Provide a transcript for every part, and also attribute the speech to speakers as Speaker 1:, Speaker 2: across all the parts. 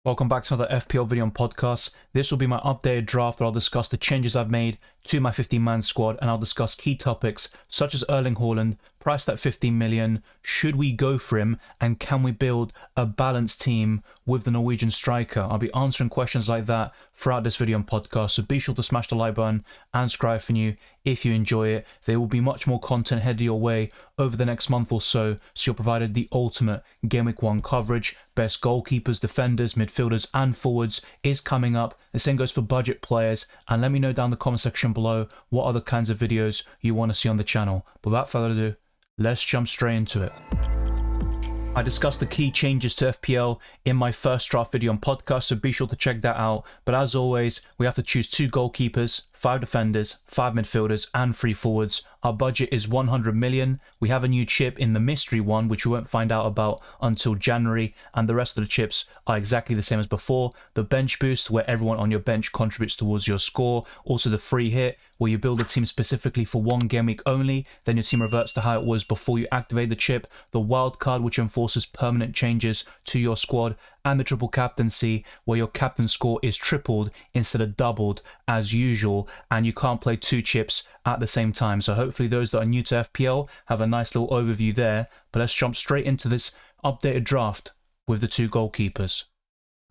Speaker 1: Welcome back to another FPL video and podcast. This will be my updated draft where I'll discuss the changes I've made to my 15-man squad, and I'll discuss key topics such as Erling Haaland, priced at 15 million, should we go for him, and can we build a balanced team with the Norwegian striker? I'll be answering questions like that throughout this video and podcast, so be sure to smash the like button and subscribe for new if you enjoy it. There will be much more content headed your way over the next month or so you're provided the ultimate Game Week 1 coverage. Best goalkeepers, defenders, midfielders and forwards is coming up. The same goes for budget players, and let me know down in the comment section below what other kinds of videos you want to see on the channel. But without further ado, let's jump straight into it. I discussed the key changes to FPL in my first draft video and podcast, so be sure to check that out. But as always, we have to choose 2 goalkeepers, 5 defenders, 5 midfielders and 3 forwards. Our budget is 100 million. We have a new chip in the mystery one, which we won't find out about until January, and the rest of the chips are exactly the same as before. The bench boost, where everyone on your bench contributes towards your score. Also the free hit, where you build a team specifically for one game week only, then your team reverts to how it was before you activate the chip. The wild card, which enforces permanent changes to your squad, and the triple captaincy, where your captain score is tripled instead of doubled as usual, and you can't play 2 chips at the same time. So hopefully those that are new to FPL have a nice little overview there. But let's jump straight into this updated draft with the 2 goalkeepers.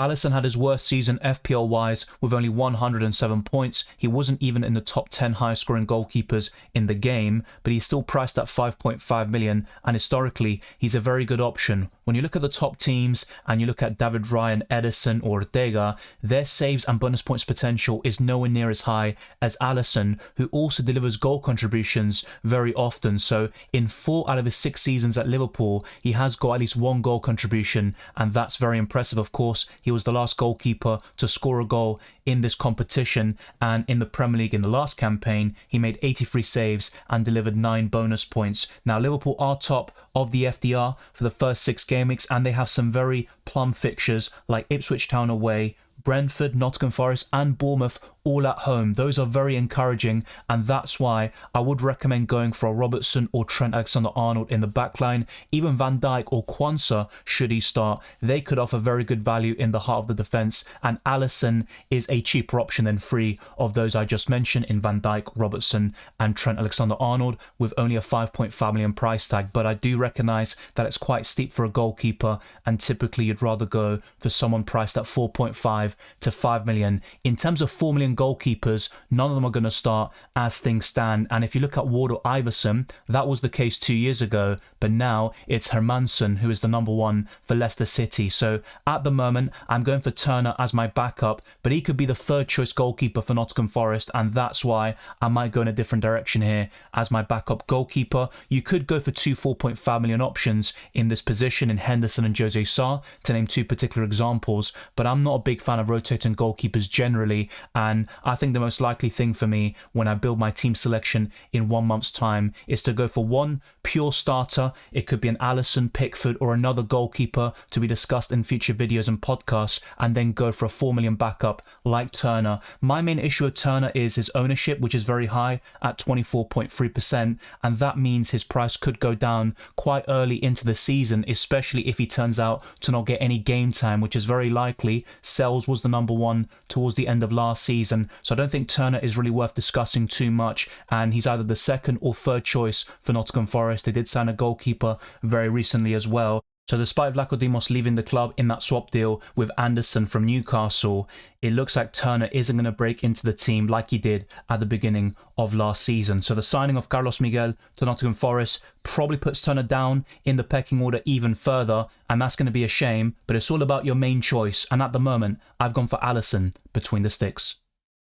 Speaker 1: Alisson had his worst season FPL-wise with only 107 points. He wasn't even in the top 10 highest-scoring goalkeepers in the game, but he's still priced at 5.5 million, and historically, he's a very good option. When you look at the top teams and you look at David Ryan, Edison or Ortega, their saves and bonus points potential is nowhere near as high as Alisson, who also delivers goal contributions very often. So in 4 out of his 6 seasons at Liverpool, he has got at least 1 goal contribution, and that's very impressive. Of course, he was the last goalkeeper to score a goal in this competition, and in the Premier League in the last campaign, he made 83 saves and delivered 9 bonus points. Now, Liverpool are top of the FDR for the first 6 game weeks, and they have some very plum fixtures like Ipswich Town away, Brentford, Nottingham Forest and Bournemouth all at home. Those are very encouraging, and that's why I would recommend going for a Robertson or Trent Alexander-Arnold in the backline. Even Van Dijk or Quansah, should he start, they could offer very good value in the heart of the defence, and Alisson is a cheaper option than 3 of those I just mentioned in Van Dijk, Robertson and Trent Alexander-Arnold, with only a 5.5 million price tag. But I do recognise that it's quite steep for a goalkeeper, and typically you'd rather go for someone priced at 4.5 to 5 million. In terms of 4 million goalkeepers, none of them are going to start as things stand. And if you look at Ward or Iverson, that was the case 2 years ago, but now it's Hermansen who is the number 1 for Leicester City. So at the moment, I'm going for Turner as my backup, but he could be the 3rd choice goalkeeper for Nottingham Forest, and that's why I might go in a different direction here as my backup goalkeeper. You could go for 2 4.5 million options in this position in Henderson and Jose Sarr, to name 2 particular examples, but I'm not a big fan of rotating goalkeepers generally, and I think the most likely thing for me when I build my team selection in 1 month's time is to go for 1 pure starter. It could be an Alisson, Pickford or another goalkeeper to be discussed in future videos and podcasts, and then go for a 4 million backup like Turner. My main issue with Turner is his ownership, which is very high at 24.3%, and that means his price could go down quite early into the season, especially if he turns out to not get any game time, which is very likely. Sells was the number 1 towards the end of last season, so I don't think Turner is really worth discussing too much, and he's either the 2nd or 3rd choice for Nottingham Forest. They did sign a goalkeeper very recently as well. So despite Vlachodimos leaving the club in that swap deal with Anderson from Newcastle, it looks like Turner isn't going to break into the team like he did at the beginning of last season. So the signing of Carlos Miguel to Nottingham Forest probably puts Turner down in the pecking order even further, and that's going to be a shame, but it's all about your main choice, and at the moment, I've gone for Alisson between the sticks.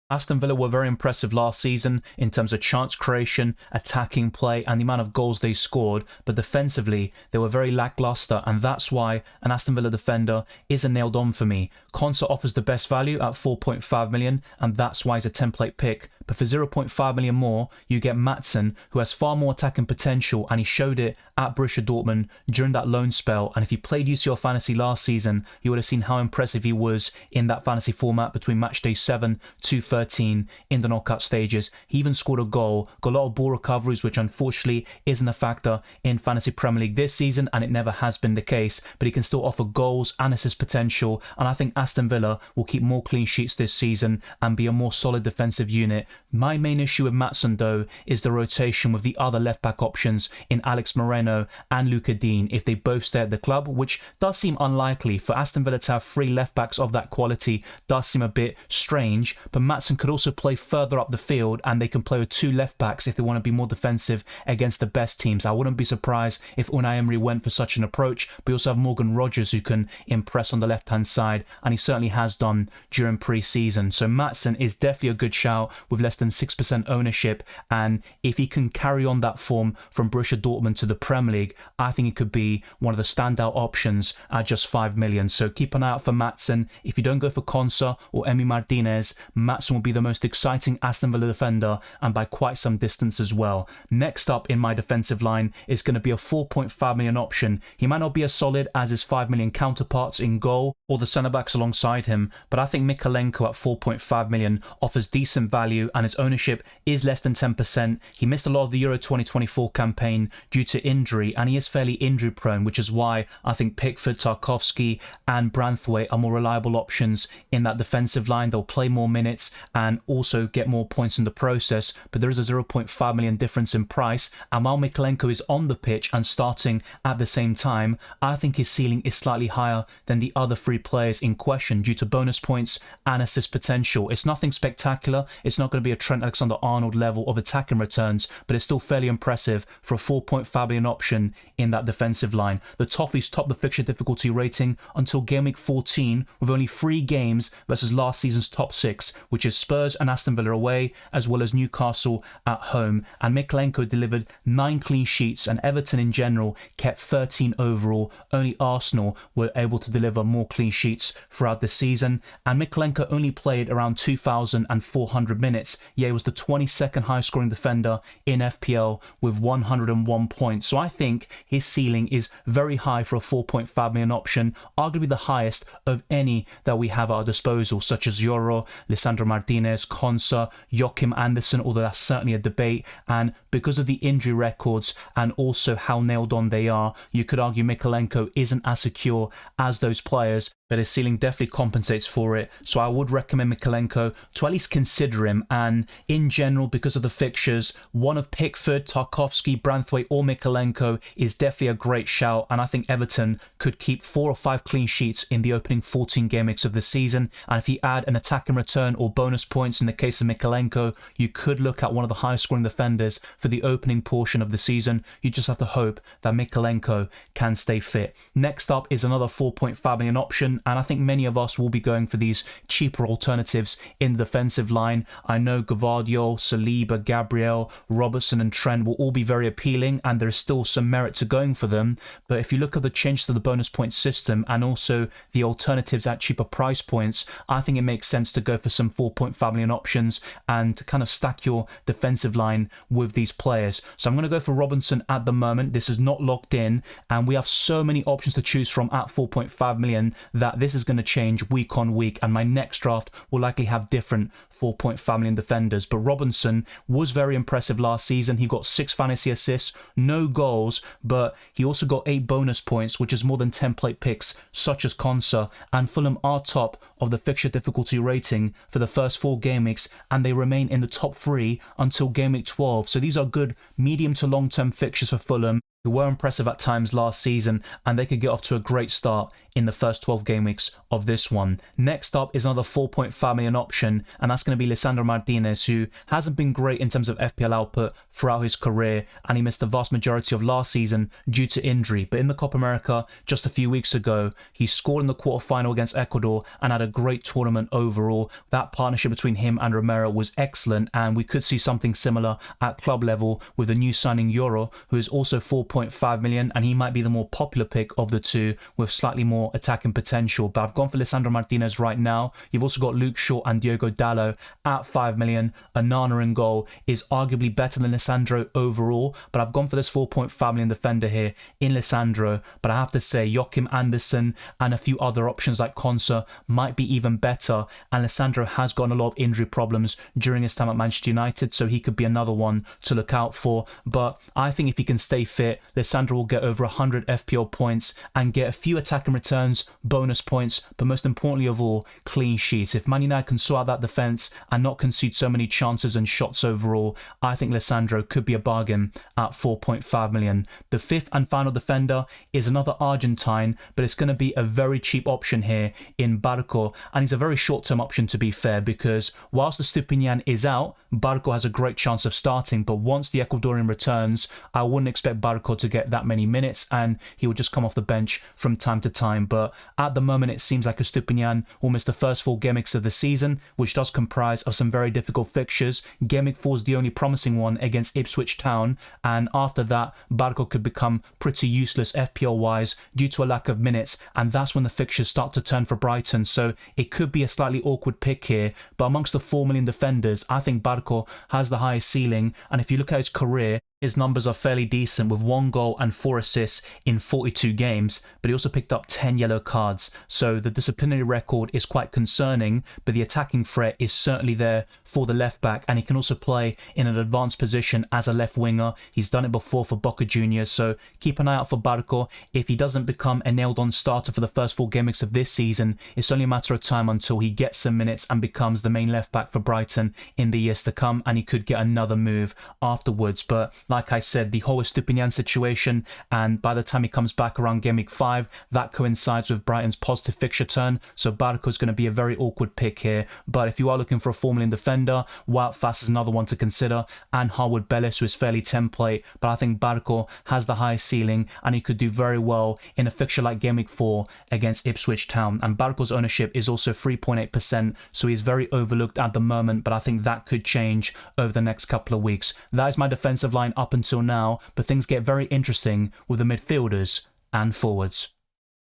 Speaker 1: Aston Villa were very impressive last season in terms of chance creation, attacking play and the amount of goals they scored, but defensively they were very lackluster, and that's why an Aston Villa defender isn't nailed on for me. Quansah offers the best value at 4.5 million, and that's why he's a template pick but for 0.5 million more, you get Maatsen, who has far more attacking potential, and he showed it at Borussia Dortmund during that loan spell. And if you played UCL Fantasy last season, you would have seen how impressive he was in that fantasy format between match day 7 to 13 in the knockout stages. He even scored a goal, got a lot of ball recoveries, which unfortunately isn't a factor in Fantasy Premier League this season, and it never has been the case, but he can still offer goals and assist potential, and I think Aston Villa will keep more clean sheets this season and be a more solid defensive unit. My main issue with Maatsen though is the rotation with the other left back options in Alex Moreno and Luca Dean if they both stay at the club, which does seem unlikely. For Aston Villa to have 3 left backs of that quality does seem a bit strange, but Maatsen could also play further up the field, and they can play with 2 left backs if they want to be more defensive against the best teams. I wouldn't be surprised if Unai Emery went for such an approach, but you also have Morgan Rogers who can impress on the left hand side, and he certainly has done during pre-season. So Maatsen is definitely a good shout with less than 6% ownership, and if he can carry on that form from Borussia Dortmund to the Premier League, I think he could be one of the standout options at just 5 million. So keep an eye out for Maatsen. If you don't go for Konsa or Emi Martinez, Maatsen will be the most exciting Aston Villa defender, and by quite some distance as well. Next up in my defensive line is going to be a 4.5 million option. He might not be as solid as his 5 million counterparts in goal or the centre backs alongside him, but I think Mykolenko at 4.5 million offers decent value, and his ownership is less than 10%. He missed a lot of the Euro 2024 campaign due to injury, and he is fairly injury prone, which is why I think Pickford, Tarkowski and Branthwaite are more reliable options in that defensive line. They'll play more minutes and also get more points in the process, but there is a 0.5 million difference in price, and while Mykolenko is on the pitch and starting at the same time, I think his ceiling is slightly higher than the other 3 players in question due to bonus points and assist potential. It's nothing spectacular, it's not going to be a Trent Alexander-Arnold level of attacking returns, but it's still fairly impressive for a 4.5 million option in that defensive line. The Toffees top the fixture difficulty rating until game week 14 with only 3 games versus last season's top 6, which is Spurs and Aston Villa away as well as Newcastle at home, and Mykolenko delivered 9 clean sheets, and Everton in general kept 13 overall. Only Arsenal were able to deliver more clean sheets throughout the season, and Mykolenko only played around 2,400 minutes, yet he was the 22nd highest scoring defender in FPL with 101 points. So I think his ceiling is very high for a 4.5 million option, arguably the highest of any that we have at our disposal, such as Yoro, Lisandro Martinez, Konsa, Joachim Andersen, although that's certainly a debate, and because of the injury records and also how nailed on they are, you could argue Mykolenko isn't as secure as those players, but his ceiling definitely compensates for it. So I would recommend Mykolenko to at least consider him, and in general, because of the fixtures, one of Pickford, Tarkowski, Branthwaite or Mykolenko is definitely a great shout, and I think Everton could keep 4 or 5 clean sheets in the opening 14 game weeks of the season, and if you add an attack and return or bonus points in the case of Mykolenko, you could look at one of the highest scoring defenders for the opening portion of the season. You just have to hope that Mykolenko can stay fit. Next up is another 4.5 million option, and I think many of us will be going for these cheaper alternatives in the defensive line. I know Gvardiol, Saliba, Gabriel, Robertson and Trent will all be very appealing, and there's still some merit to going for them, but if you look at the change to the bonus point system and also the alternatives at cheaper price points, I think it makes sense to go for some 4.5 million options and to kind of stack your defensive line with these players. So I'm going to go for Robinson at the moment. This is not locked in, and we have so many options to choose from at 4.5 million that this is going to change week on week, and my next draft will likely have different 4.5 million defenders. But Robinson was very impressive last season. He got 6 fantasy assists, no goals, but he also got 8 bonus points, which is more than template picks such as Konsa, and Fulham are top of the fixture difficulty rating for the first 4 game weeks, and they remain in the top 3 until game week 12. So these are good medium to long term fixtures for Fulham, who were impressive at times last season, and they could get off to a great start in the first 12 game weeks of this one. Next up is another 4.5 million option, and that's going to be Lisandro Martinez, who hasn't been great in terms of FPL output throughout his career, and he missed the vast majority of last season due to injury. But in the Copa America just a few weeks ago, he scored in the quarterfinal against Ecuador and had a great tournament overall. That partnership between him and Romero was excellent, and we could see something similar at club level with the new signing Yoro, who is also 4. 3.5 million, and he might be the more popular pick of the two with slightly more attacking potential. But I've gone for Lisandro Martinez right now. You've also got Luke Shaw and Diogo Dalot at 5 million. Onana in goal is arguably better than Lisandro overall, but I've gone for this 4.5 million defender here in Lisandro. But I have to say, Joachim Andersen and a few other options like Konsa might be even better. And Lisandro has gotten a lot of injury problems during his time at Manchester United, so he could be another one to look out for. But I think if he can stay fit, Lisandro will get over 100 FPL points and get a few attacking returns, bonus points, but most importantly of all, clean sheets. If Man United can sort out that defence and not concede so many chances and shots overall, I think Lisandro could be a bargain at 4.5 million. The fifth and final defender is another Argentine, but it's going to be a very cheap option here in Barco, and he's a very short-term option to be fair, because whilst the Stupinian is out, Barco has a great chance of starting, but once the Ecuadorian returns, I wouldn't expect Barco to get that many minutes, and he will just come off the bench from time to time. But at the moment, it seems like Stupinian will miss the first 4 game weeks of the season, which does comprise of some very difficult fixtures. Game week 4 is the only promising one against Ipswich Town, and after that, Barco could become pretty useless FPL-wise due to a lack of minutes, and that's when the fixtures start to turn for Brighton, so it could be a slightly awkward pick here. But amongst the 4 million defenders, I think Barco has the highest ceiling, and if you look at his career, his numbers are fairly decent with 1 goal and 4 assists in 42 games, but he also picked up 10 yellow cards. So the disciplinary record is quite concerning, but the attacking threat is certainly there for the left back, and he can also play in an advanced position as a left winger. He's done it before for Boca Juniors, so keep an eye out for Barco. If he doesn't become a nailed-on starter for the first 4 game weeks of this season, it's only a matter of time until he gets some minutes and becomes the main left back for Brighton in the years to come, and he could get another move afterwards. But like I said, the whole Stupinian situation, and by the time he comes back around game week 5, that coincides with Brighton's positive fixture turn, so Barco is going to be a very awkward pick here. But if you are looking for a 4 million defender, Wout Fass is another one to consider, and Harwood Bellis, who is fairly template, but I think Barco has the highest ceiling, and he could do very well in a fixture like game week 4 against Ipswich Town. And Barco's ownership is also 3.8%, so he's very overlooked at the moment, but I think that could change over the next couple of weeks. That is my defensive line up until now, but things get very interesting with the midfielders and forwards.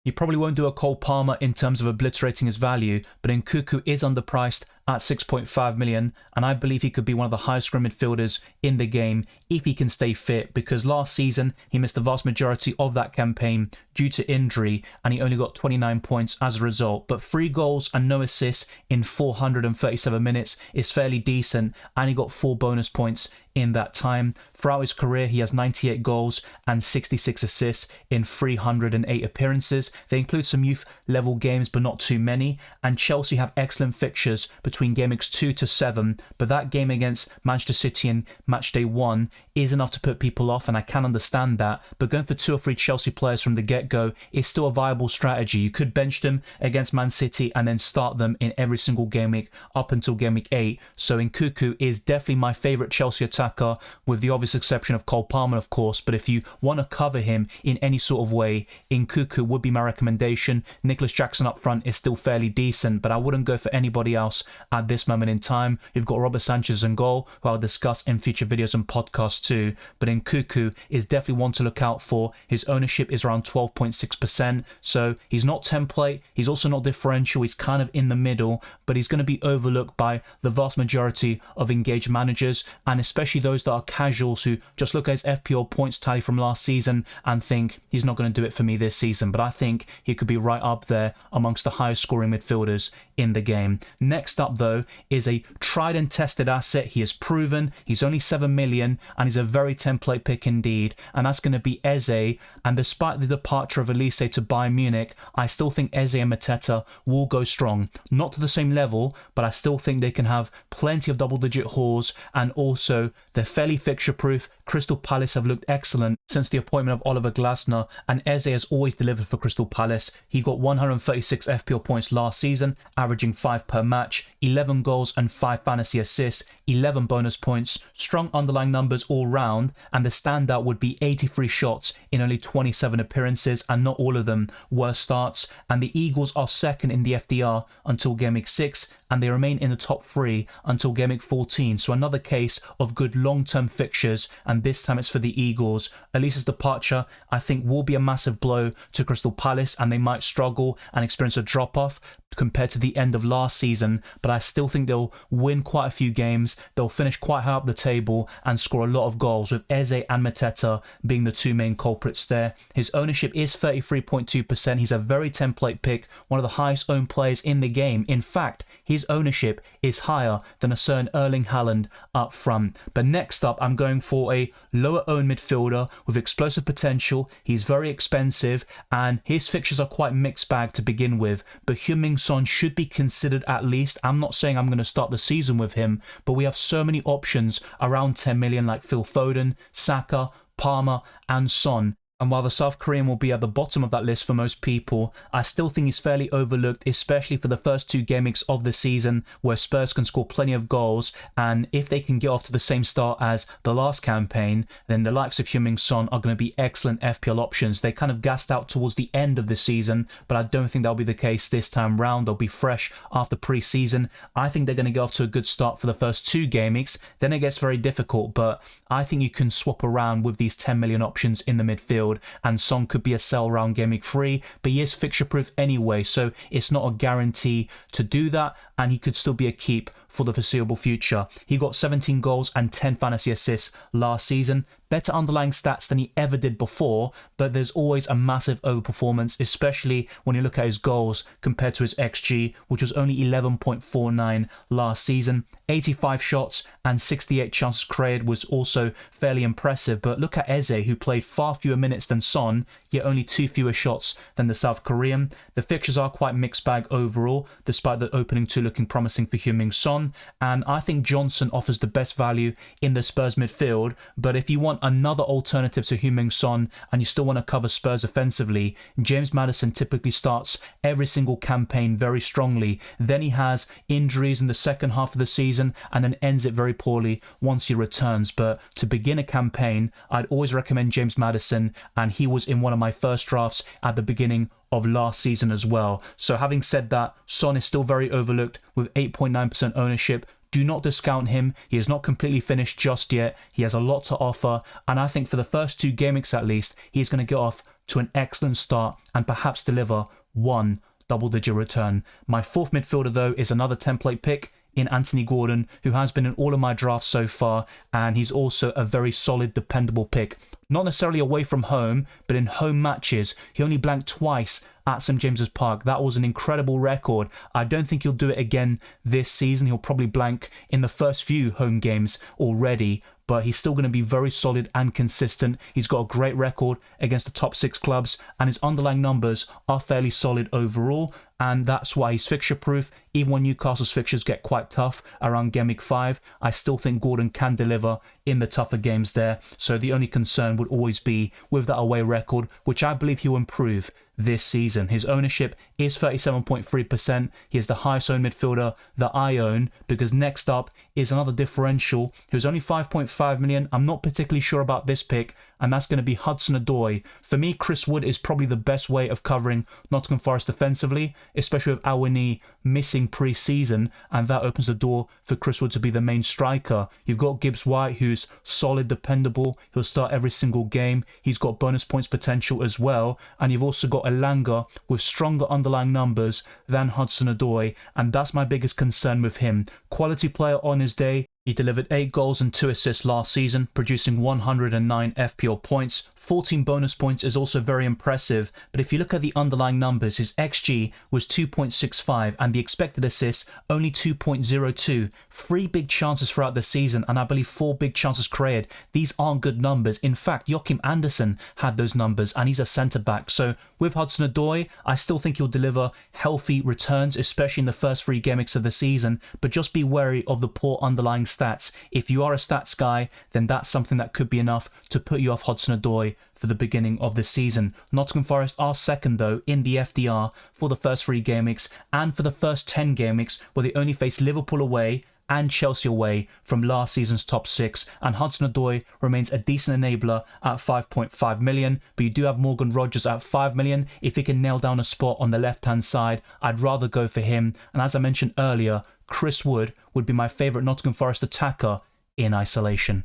Speaker 1: You probably won't do a Cole Palmer in terms of obliterating his value, but Nkunku is underpriced at 6.5 million, and I believe he could be one of the highest scoring midfielders in the game if he can stay fit, because last season he missed the vast majority of that campaign due to injury, and he only got 29 points as a result. But 3 goals and no assists in 437 minutes is fairly decent, and he got 4 bonus points in that time. Throughout his career, he has 98 goals and 66 assists in 308 appearances. They include some youth level games, but not too many, and Chelsea have excellent fixtures between game weeks 2 to 7, but that game against Manchester City in match day 1 is enough to put people off, and I can understand that. But going for 2 or 3 Chelsea players from the get-go is still a viable strategy. You could bench them against Man City and then start them in every single game week up until game week 8. So Nkunku is definitely my favourite Chelsea attacker, with the obvious exception of Cole Palmer, of course. But if you want to cover him in any sort of way, Nkunku would be my recommendation. Nicholas Jackson up front is still fairly decent, but I wouldn't go for anybody else at this moment in time. You've got Robert Sanchez in goal, who I'll discuss in future videos and podcasts too, but Nkunku is definitely one to look out for. His ownership is around 12.6%, so he's not template, he's also not differential, he's kind of in the middle, but he's going to be overlooked by the vast majority of engaged managers, and especially those that are casuals who just look at his FPL points tally from last season and think he's not going to do it for me this season. But I think he could be right up there amongst the highest scoring midfielders in the game. Next up though is a tried and tested asset. He is proven, he's only 7 million, and he's a very template pick indeed, and that's going to be Eze. And despite the departure of Elise to Bayern Munich, I still think Eze and Mateta will go strong. Not to the same level, but I still think they can have plenty of double-digit hauls, and also they're fairly fixture-proof. Crystal Palace have looked excellent since the appointment of Oliver Glasner, and Eze has always delivered for Crystal Palace. He got 136 FPL points last season, averaging 5 per match, 11 goals and 5 fantasy assists, 11 bonus points, strong underlying numbers all round, and the standout would be 83 shots in only 27 appearances, and not all of them were starts. And the Eagles are second in the FDR until Game Week 6, and they remain in the top 3 until Game Week 14. So another case of good long-term fixtures, and this time it's for the Eagles. Elisa's departure, I think, will be a massive blow to Crystal Palace, and they might struggle and experience a drop-off compared to the end of last season, but I still think they'll win quite a few games. They'll finish quite high up the table and score a lot of goals, with Eze and Mateta being the two main culprits there. His ownership is 33.2%. He's a very template pick, one of the highest owned players in the game. In fact, his ownership is higher than a certain Erling Haaland up front. But next up, I'm going for a lower owned midfielder with explosive potential. He's very expensive, and his fixtures are quite mixed bag to begin with, but Heung-min Son should be considered at least. I'm not saying I'm going to start the season with him, but we have so many options around 10 million like Phil Foden, Saka, Palmer and Son. And while the South Korean will be at the bottom of that list for most people, I still think he's fairly overlooked, especially for the first 2 game weeks of the season where Spurs can score plenty of goals. And if they can get off to the same start as the last campaign, then the likes of Heung-min Son are going to be excellent FPL options. They kind of gassed out towards the end of the season, but I don't think that'll be the case this time round. They'll be fresh after pre-season. I think they're going to get off to a good start for the first 2 game weeks. Then it gets very difficult, but I think you can swap around with these 10 million options in the midfield. And Son could be a sell round Game Week 3, but he is fixture proof anyway, so it's not a guarantee to do that, and he could still be a keep for the foreseeable future. He got 17 goals and 10 fantasy assists last season. Better underlying stats than he ever did before, but there's always a massive overperformance, especially when you look at his goals compared to his XG, which was only 11.49 last season. 85 shots and 68 chances created was also fairly impressive, but look at Eze, who played far fewer minutes than Son, yet only 2 fewer shots than the South Korean. The fixtures are quite mixed bag overall, despite the opening 2 looking promising for Heung-min Son, and I think Johnson offers the best value in the Spurs midfield. But if you want another alternative to Heung-min Son and you still want to cover Spurs offensively, James Maddison typically starts every single campaign very strongly. Then he has injuries in the second half of the season and then ends it very poorly once he returns. But to begin a campaign, I'd always recommend James Maddison, and he was in one of my first drafts at the beginning of last season as well. So having said that, Son is still very overlooked with 8.9% ownership. Do not discount him. He is not completely finished just yet. He has a lot to offer, and I think for the first 2 game weeks at least, he's going to get off to an excellent start and perhaps deliver one double-digit return. My 4th midfielder though is another template pick in Anthony Gordon, who has been in all of my drafts so far, and he's also a very solid, dependable pick. Not necessarily away from home, but in home matches. He only blanked twice at St James's Park. That was an incredible record. I don't think he'll do it again this season. He'll probably blank in the first few home games already, but he's still going to be very solid and consistent. He's got a great record against the top 6 clubs, and his underlying numbers are fairly solid overall, and that's why he's fixture proof. Even when Newcastle's fixtures get quite tough around Game Week 5, I still think Gordon can deliver in the tougher games there. So the only concern would always be with that away record, which I believe he'll improve this season. His ownership is 37.3%. He is the highest owned midfielder that I own, because next up is another differential who's only 5.5 million. I'm not particularly sure about this pick, and that's going to be Hudson-Odoi. For me, Chris Wood is probably the best way of covering Nottingham Forest defensively, especially with Awani missing pre-season, and that opens the door for Chris Wood to be the main striker. You've got Gibbs-White, who's solid, dependable. He'll start every single game. He's got bonus points potential as well, and you've also got Elanga with stronger underlying numbers than Hudson-Odoi, and that's my biggest concern with him. Quality player on his day. He delivered 8 goals and 2 assists last season, producing 109 FPL points. 14 bonus points is also very impressive, but if you look at the underlying numbers, his XG was 2.65 and the expected assists only 2.02. 3 big chances throughout the season, and I believe 4 big chances created. These aren't good numbers. In fact, Joachim Andersen had those numbers, and he's a centre-back. So with Hudson-Odoi, I still think he'll deliver healthy returns, especially in the first 3 game weeks of the season, but just be wary of the poor underlying stats. If you are a stats guy, then that's something that could be enough to put you off Hudson-Odoi for the beginning of the season. Nottingham Forest are second though in the FDR for the first 3 game weeks and for the first 10 game weeks, where they only face Liverpool away, and Chelsea away from last season's top 6, and Hudson-Odoi remains a decent enabler at 5.5 million, but you do have Morgan Rogers at 5 million. If he can nail down a spot on the left-hand side, I'd rather go for him. And as I mentioned earlier, Chris Wood would be my favourite Nottingham Forest attacker in isolation.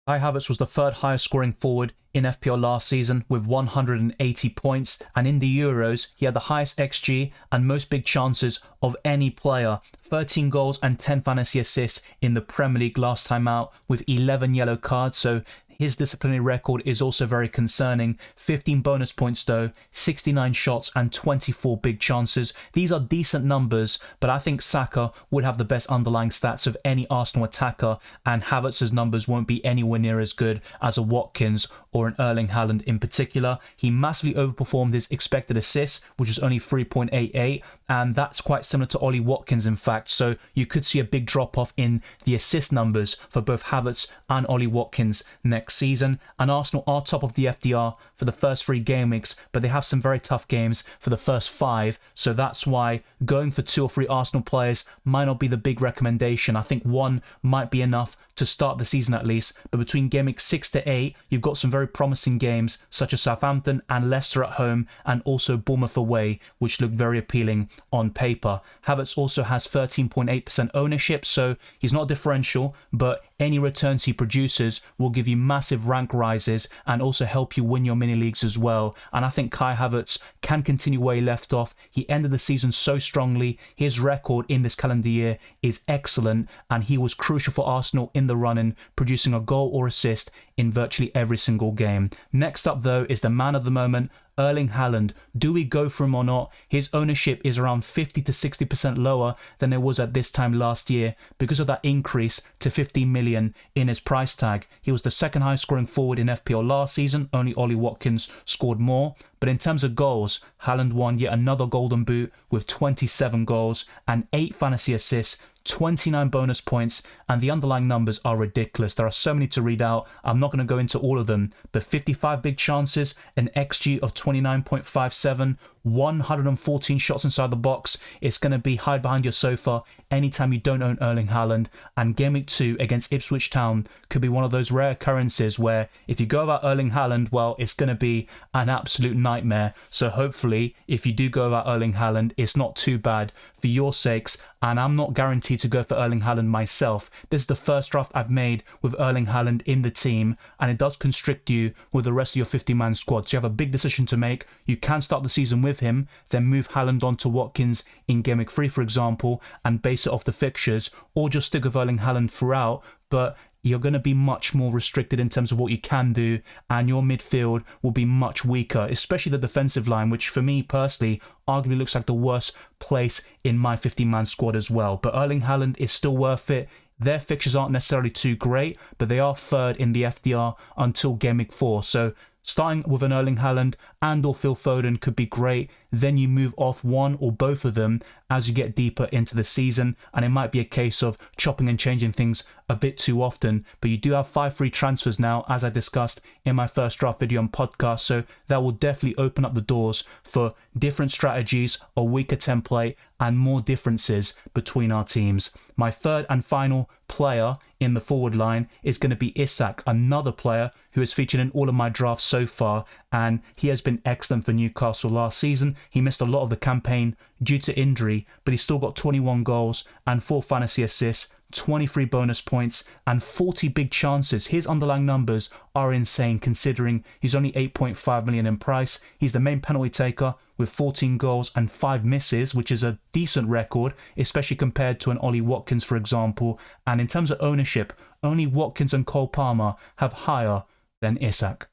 Speaker 1: Kai Havertz was the third highest scoring forward in FPL last season with 180 points, and in the Euros he had the highest XG and most big chances of any player, 13 goals and 10 fantasy assists in the Premier League last time out with 11 yellow cards, so his disciplinary record is also very concerning. 15 bonus points though, 69 shots and 24 big chances. These are decent numbers, but I think Saka would have the best underlying stats of any Arsenal attacker, and Havertz's numbers won't be anywhere near as good as a Watkins or an Erling Haaland in particular. He massively overperformed his expected assists, which was only 3.88, and that's quite similar to Ollie Watkins in fact, so you could see a big drop off in the assist numbers for both Havertz and Ollie Watkins next season. And Arsenal are top of the FDR for the first 3 game weeks, but they have some very tough games for the first 5, so that's why going for 2 or 3 Arsenal players might not be the big recommendation. I think 1 might be enough to start the season at least, but between game week 6 to 8 you've got some very promising games such as Southampton and Leicester at home, and also Bournemouth away, which look very appealing on paper. Havertz also has 13.8% ownership, so he's not differential, but any returns he produces will give you massive rank rises and also help you win your mini leagues as well. And I think Kai Havertz can continue where he left off. He ended the season so strongly. His record in this calendar year is excellent, and he was crucial for Arsenal in the run-in, producing a goal or assist in virtually every single game. Next up though is the man of the moment, Erling Haaland. Do we go for him or not? His ownership is around 50 to 60% lower than it was at this time last year because of that increase to 15 million in his price tag. He was the second highest scoring forward in FPL last season, only Ollie Watkins scored more. But in terms of goals, Haaland won yet another golden boot with 27 goals and 8 fantasy assists, 29 bonus points, and the underlying numbers are ridiculous. There are so many to read out. I'm not going to go into all of them, but 55 big chances, an XG of 29.57, 114 shots inside the box. It's going to be hide behind your sofa anytime you don't own Erling Haaland. And game week 2 against Ipswich Town could be one of those rare occurrences where if you go about Erling Haaland, well, it's going to be an absolute nightmare. So hopefully, if you do go about Erling Haaland, it's not too bad for your sakes. And I'm not guaranteed to go for Erling Haaland myself. This is the first draft I've made with Erling Haaland in the team, and it does constrict you with the rest of your 50-man squad. So you have a big decision to make. You can start the season with him, then move Haaland on to Watkins in game week 3, for example, and base it off the fixtures, or just stick with Erling Haaland throughout, but you're going to be much more restricted in terms of what you can do, and your midfield will be much weaker, especially the defensive line, which for me personally arguably looks like the worst place in my 50-man squad as well. But Erling Haaland is still worth it. Their fixtures aren't necessarily too great, but they are third in the FDR until game week 4. So starting with an Erling Haaland and or Phil Foden could be great. Then you move off one or both of them as you get deeper into the season, and it might be a case of chopping and changing things a bit too often. But you do have 5 free transfers now, as I discussed in my first draft video and podcast, so that will definitely open up the doors for different strategies, a weaker template, and more differences between our teams. My third and final player in the forward line is going to be Isak, another player who has featured in all of my drafts so far, and he has been excellent for Newcastle last season. He missed a lot of the campaign due to injury, but he still got 21 goals and 4 fantasy assists, 23 bonus points and 40 big chances. His underlying numbers are insane considering he's only 8.5 million in price. He's the main penalty taker with 14 goals and 5 misses, which is a decent record, especially compared to an Ollie Watkins, for example. And in terms of ownership, only Watkins and Cole Palmer have higher than Isak.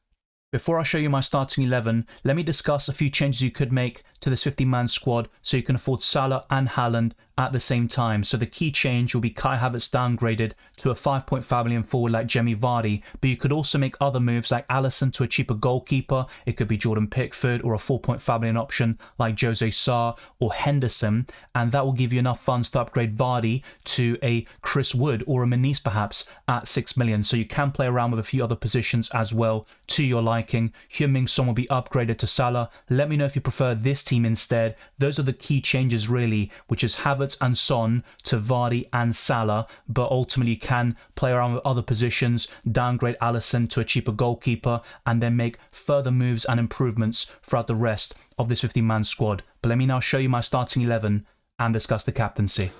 Speaker 1: Before I show you my starting 11, let me discuss a few changes you could make to this 50-man squad so you can afford Salah and Haaland at the same time. So the key change will be Kai Havertz downgraded to a 5.5 million forward like Jamie Vardy, but you could also make other moves like Alisson to a cheaper goalkeeper. It could be Jordan Pickford, or a 4.5 million option like Jose Sarr or Henderson, and that will give you enough funds to upgrade Vardy to a Chris Wood or a Menis perhaps at 6 million. So you can play around with a few other positions as well to your liking. Heung-min Son will be upgraded to Salah. Let me know if you prefer this team instead. Those are the key changes really, which is Havertz Havertz and Son to Vardy and Salah, but ultimately can play around with other positions, downgrade Alisson to a cheaper goalkeeper, and then make further moves and improvements throughout the rest of this 15-man squad. But let me now show you my starting 11 and discuss the captaincy.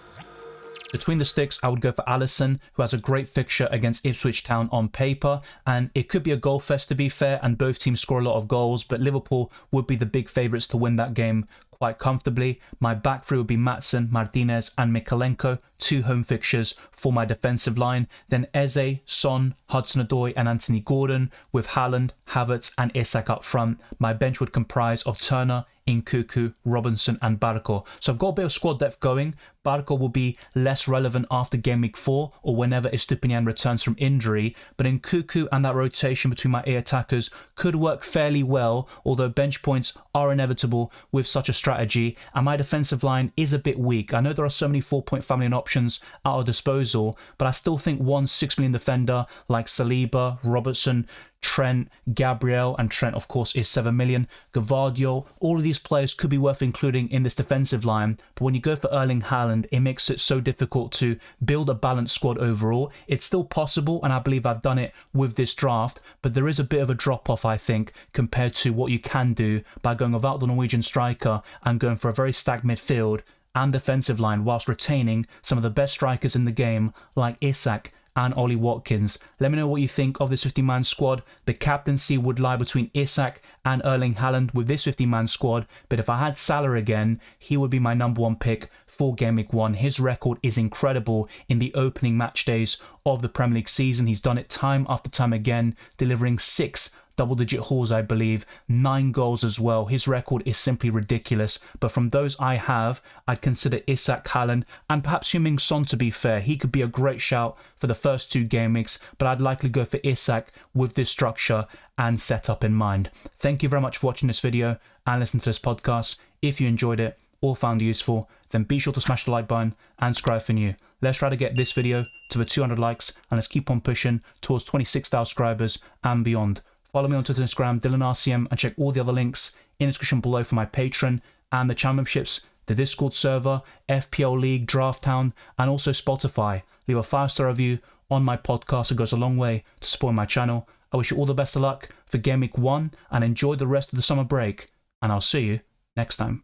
Speaker 1: Between the sticks, I would go for Alisson, who has a great fixture against Ipswich Town on paper, and it could be a goal fest to be fair, and both teams score a lot of goals, but Liverpool would be the big favourites to win that game quite comfortably. My back three would be Maatsen, Martinez and Mykolenko, 2 home fixtures for my defensive line. Then Eze, Son, Hudson-Odoi and Anthony Gordon, with Haaland, Havertz and Isak up front. My bench would comprise of Turner, Nkuku, Robinson and Barco. So I've got a bit of squad depth going. Barco will be less relevant after game week 4 or whenever Estupiñán returns from injury, but Nkuku and that rotation between my A attackers could work fairly well, although bench points are inevitable with such a strategy, and my defensive line is a bit weak. I know there are so many 4.5 million options at our disposal, but I still think one 6 million defender like Saliba, Robertson, Trent, Gabriel, and Trent of course is 7 million, Gvardiol, all of these players could be worth including in this defensive line. But when you go for Erling Haaland, it makes it so difficult to build a balanced squad overall. It's still possible, and I believe I've done it with this draft, but there is a bit of a drop off, I think, compared to what you can do by going without the Norwegian striker and going for a very stacked midfield and defensive line whilst retaining some of the best strikers in the game like Isak and Ollie Watkins. Let me know what you think of this 50-man squad. The captaincy would lie between Isak and Erling Haaland with this 50-man squad, but if I had Salah again, he would be my number 1 pick for Game Week 1. His record is incredible in the opening match days of the Premier League season. He's done it time after time again, delivering 6 double-digit hauls, I believe, 9 goals as well. His record is simply ridiculous. But from those I have, I'd consider Isak, Haaland, and perhaps Heung-min Son to be fair. He could be a great shout for the first 2 game weeks, but I'd likely go for Isak with this structure and setup in mind. Thank you very much for watching this video and listening to this podcast. If you enjoyed it or found it useful, then be sure to smash the like button and subscribe for new. Let's try to get this video to the 200 likes, and let's keep on pushing towards 26,000 subscribers and beyond. Follow me on Twitter and Instagram, DylanRCM, and check all the other links in the description below for my Patreon and the channel memberships, the Discord server, FPL League, Drafthound, and also Spotify. Leave a 5-star review on my podcast. It goes a long way to supporting my channel. I wish you all the best of luck for Game Week 1 and enjoy the rest of the summer break. And I'll see you next time.